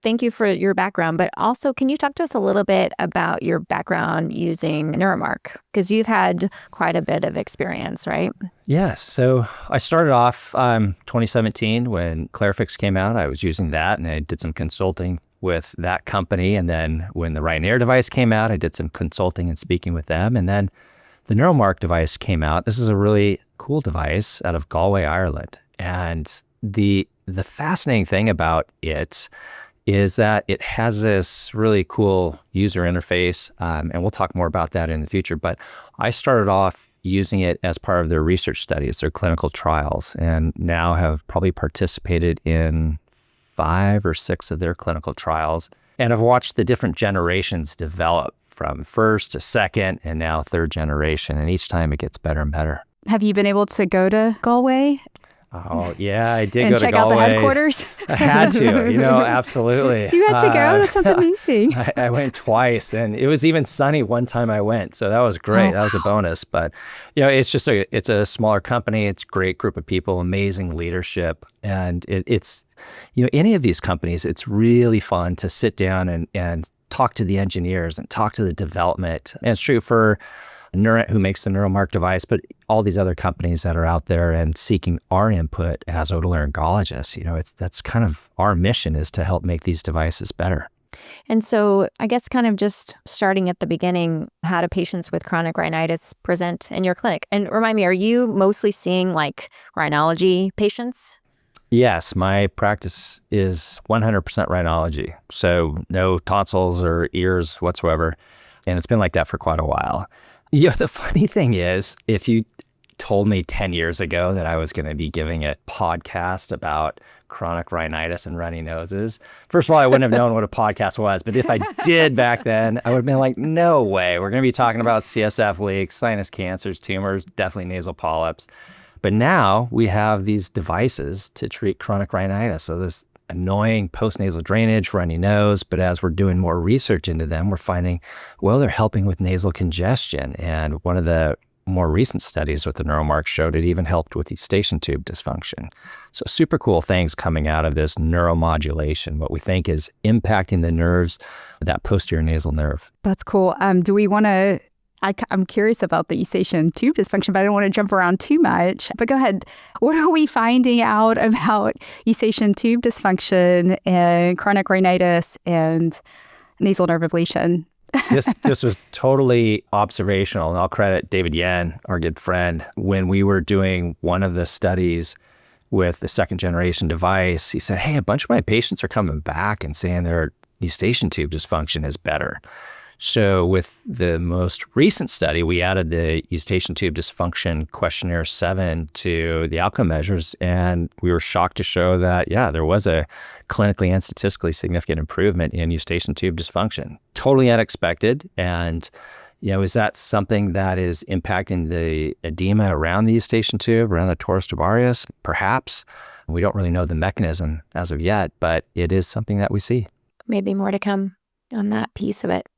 thank you for your background, but also can you talk to us a little bit about your background using Neuromark? Because you've had quite a bit of experience, right? Yes. So I started off 2017 when Clarifix came out. I was using that and I did some consulting with that company. And then when the Ryanair device came out, I did some consulting and speaking with them. And then the Neuromark device came out. This is a really cool device out of Galway, Ireland. And the fascinating thing about it is that it has this really cool user interface. And we'll talk more about that in the future. But I started off using it as part of their research studies, their clinical trials, and now have probably participated in 5 or 6 of their clinical trials. And I've watched the different generations develop from first to second and now third generation. And each time it gets better and better. Have you been able to go to Galway? Oh, yeah, I did and go to check Galway. out the headquarters? I had to, absolutely. You had to go? That sounds amazing. I went twice, and it was even sunny one time I went. So that was great. That was a bonus. But, it's just it's a smaller company. It's a great group of people, amazing leadership. And it's, any of these companies, it's really fun to sit down and talk to the engineers and talk to the development. And it's true for Neurent, who makes the Neuromark device, but all these other companies that are out there and seeking our input as otolaryngologists. That's kind of our mission, is to help make these devices better. And so I guess kind of just starting at the beginning, how do patients with chronic rhinitis present in your clinic? And remind me, are you mostly seeing like rhinology patients? Yes, my practice is 100% rhinology. So no tonsils or ears whatsoever. And it's been like that for quite a while. The funny thing is, if you told me 10 years ago that I was going to be giving a podcast about chronic rhinitis and runny noses, first of all, I wouldn't have known what a podcast was. But if I did back then, I would have been like, no way. We're going to be talking about CSF leaks, sinus cancers, tumors, definitely nasal polyps. But now we have these devices to treat chronic rhinitis. So this annoying postnasal drainage, runny nose, but as we're doing more research into them, we're finding, they're helping with nasal congestion. And one of the more recent studies with the Neuromark showed it even helped with eustachian tube dysfunction. So super cool things coming out of this neuromodulation, what we think is impacting the nerves, that posterior nasal nerve. That's cool. Do we want to... I'm curious about the eustachian tube dysfunction, but I don't want to jump around too much. But go ahead. What are we finding out about eustachian tube dysfunction and chronic rhinitis and nasal nerve ablation? This was totally observational, and I'll credit David Yen, our good friend. When we were doing one of the studies with the second generation device, he said, hey, a bunch of my patients are coming back and saying their eustachian tube dysfunction is better. So with the most recent study, we added the eustachian tube dysfunction questionnaire 7 to the outcome measures, and we were shocked to show that, there was a clinically and statistically significant improvement in eustachian tube dysfunction. Totally unexpected. And, is that something that is impacting the edema around the eustachian tube, around the torus tubarius? Perhaps. We don't really know the mechanism as of yet, but it is something that we see. Maybe more to come on that piece of it.